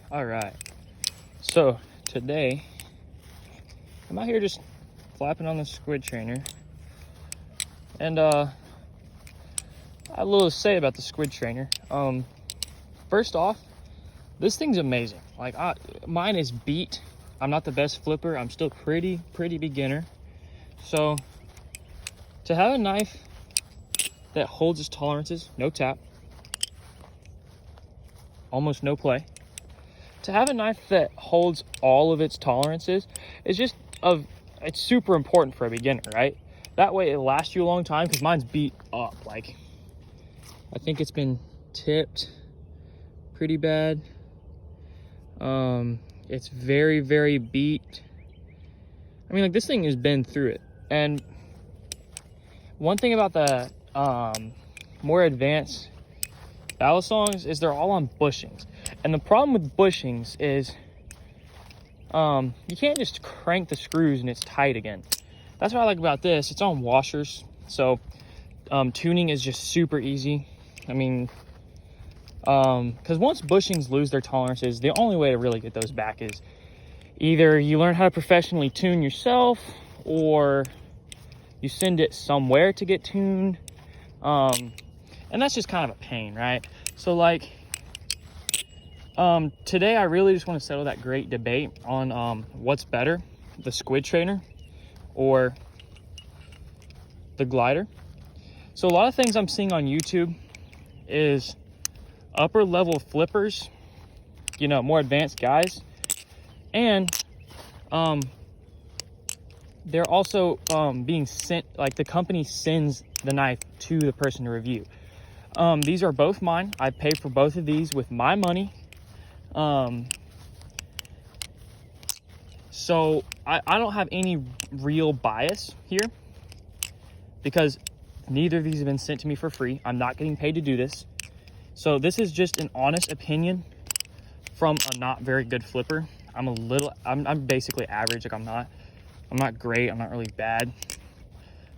All right, so today I'm out here just flapping on the squid trainer, and I have a little to say about the squid trainer. First off, this thing's amazing. Like, mine is beat. I'm not the best flipper. I'm still pretty beginner. So to have a knife that holds its tolerances, no tap, almost no play, to have a knife that holds all of its tolerances is just it's super important for a beginner, right? That way it lasts you a long time, because mine's beat up. Like, I think it's been tipped pretty bad. It's very beat. I mean, like, this thing has been through it. And one thing about the more advanced balisongs is they're all on bushings. And the problem with bushings is you can't just crank the screws and it's tight again. That's what I like about this. It's on washers, so tuning is just super easy. I mean, because once bushings lose their tolerances, the only way to really get those back is either you learn how to professionally tune yourself, or you send it somewhere to get tuned. And that's just kind of a pain, right? So, like, today I really just want to settle that great debate on what's better, the squid trainer or the Glidr. So a lot of things I'm seeing on YouTube is upper level flippers, you know, more advanced guys, and they're also being sent, like, the company sends the knife to the person to review. These are both mine. I paid for both of these with my money. So I don't have any real bias here, because neither of these have been sent to me for free. I'm not getting paid to do this. So this is just an honest opinion from a not very good flipper. I'm basically average. Like, I'm not great. I'm not really bad.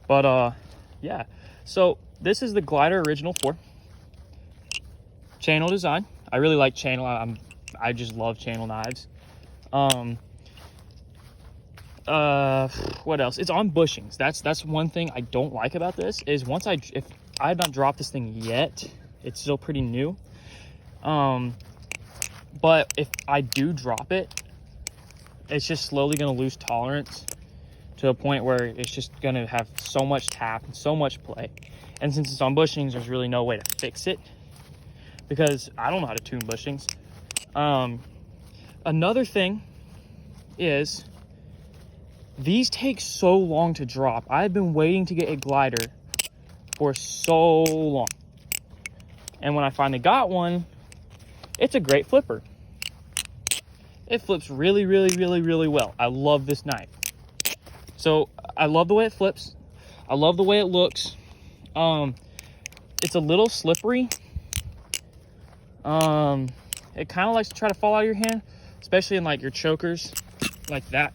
But yeah. So this is the Glidr Original 4. Channel design. I really like channel. I just love channel knives. What else? It's on bushings. That's one thing I don't like about this, is if I have not dropped this thing yet, it's still pretty new. But if I do drop it, it's just slowly going to lose tolerance to a point where it's just going to have so much tap and so much play. And since it's on bushings, there's really no way to fix it, because I don't know how to tune bushings. Another thing is, these take so long to drop. I've been waiting to get a Glidr for so long. And when I finally got one, it's a great flipper. It flips really well. I love this knife. So I love the way it flips. I love the way it looks. It's a little slippery. It kind of likes to try to fall out of your hand, especially in, like, your chokers, like that.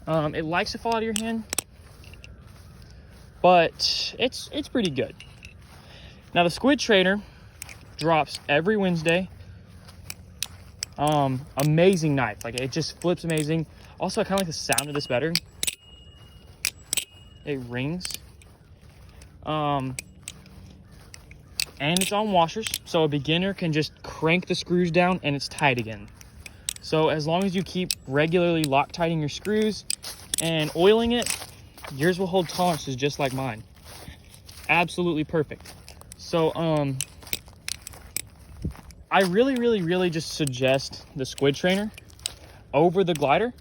It likes to fall out of your hand, but it's pretty good. Now, the squid trainer drops every Wednesday. Amazing knife. Like, it just flips amazing. Also, I kind of like the sound of this better. It rings. And it's on washers, so a beginner can just crank the screws down and it's tight again. So as long as you keep regularly Loctiting your screws and oiling it, yours will hold tolerances just like mine. Absolutely perfect. So I really just suggest the squid trainer over the Glidr.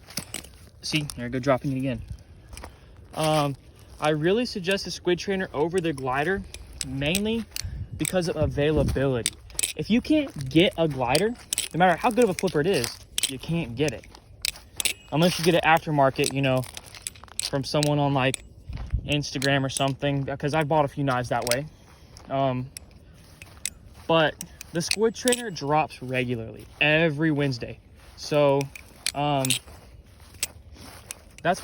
See, there I go, dropping it again. I really suggest the squid trainer over the Glidr, mainly because of availability. If you can't get a Glidr, no matter how good of a flipper it is, you can't get it. Unless you get it aftermarket, you know, from someone on, like, Instagram or something, because I bought a few knives that way. But the squid trainer drops regularly every Wednesday. So that's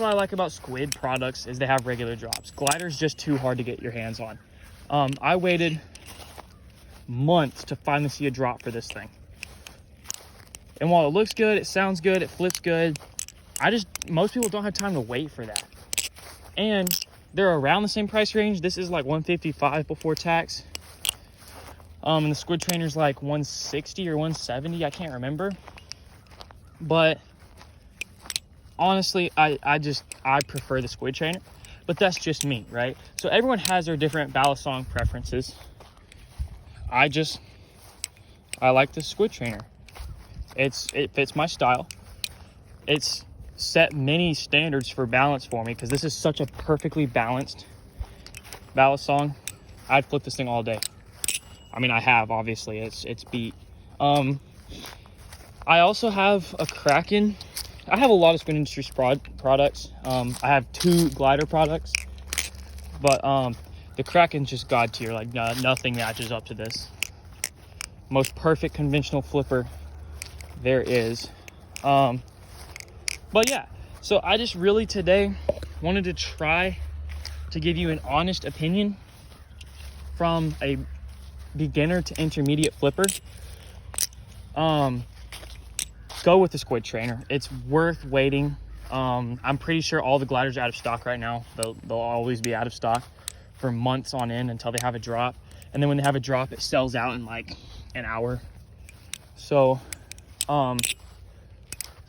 what I like about Squid products, is they have regular drops. Glidr's just too hard to get your hands on. I waited months to finally see a drop for this thing. And while it looks good, it sounds good, it flips good, most people don't have time to wait for that. And they're around the same price range. This is like $155 before tax. And the Squid Trainer's like $160 or $170, I can't remember. But honestly, I prefer the Squid Trainer. But that's just me, right? So everyone has their different balisong preferences. I like the Squid Trainer. It fits my style. It's set many standards for balance for me because this is such a perfectly balanced balisong. I'd flip this thing all day. I mean, I have, obviously. It's beat. I also have a Kraken. I have a lot of Squid Industries products. I have 2 Glidr products, but the Kraken's just god tier. Like nothing matches up to this. Most perfect conventional flipper there is. But yeah, so I just really today wanted to try to give you an honest opinion from a beginner to intermediate flipper. Go with the Squid Trainer. It's worth waiting. I'm pretty sure all the Gliders are out of stock right now. They'll always be out of stock for months on end until they have a drop. And then when they have a drop, it sells out in like an hour. So,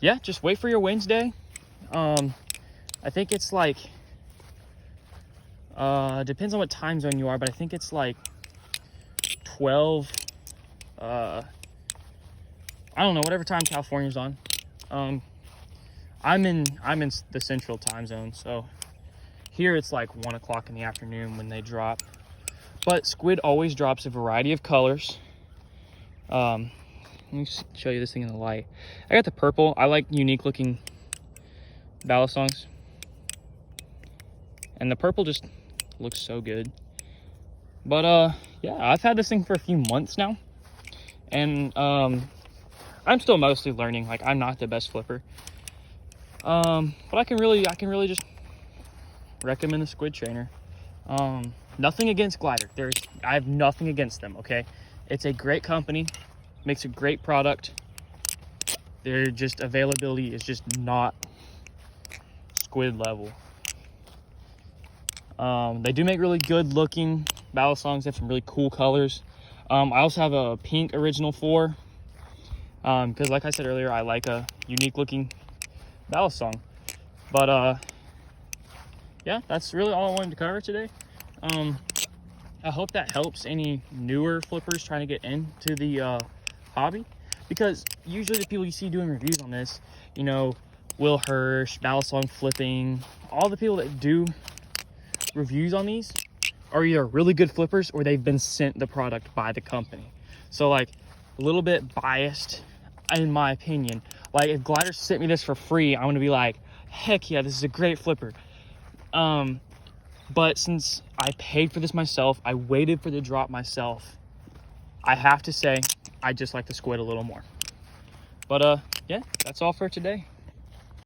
yeah, just wait for your Wednesday. I think it's like, depends on what time zone you are, but I think it's like 12, I don't know, whatever time California's on. I'm in the central time zone, so here it's like 1 o'clock in the afternoon when they drop. But Squid always drops a variety of colors. Let me show you this thing in the light. I got the purple. I like unique looking balisongs, and the purple just looks so good. But yeah, I've had this thing for a few months now, and I'm still mostly learning. Like, I'm not the best flipper, but I can really just recommend the Squid Trainer. Nothing against Glidr. I have nothing against them, okay? It's a great company, makes a great product. Their just availability is just not Squid level. They do make really good looking balisongs. They have some really cool colors. I also have a pink original 4, because like I said earlier, I like a unique looking balisong. But yeah, that's really all I wanted to cover today. I hope that helps any newer flippers trying to get into the hobby, because usually the people you see doing reviews on this, you know, Will Hirsch, balisong flipping, all the people that do reviews on these are either really good flippers or they've been sent the product by the company. So like a little bit biased in my opinion. Like if Glidr sent me this for free, I'm gonna be like, heck yeah, this is a great flipper. But since I paid for this myself, I waited for the drop myself, I have to say I just like the Squid a little more. But yeah, that's all for today.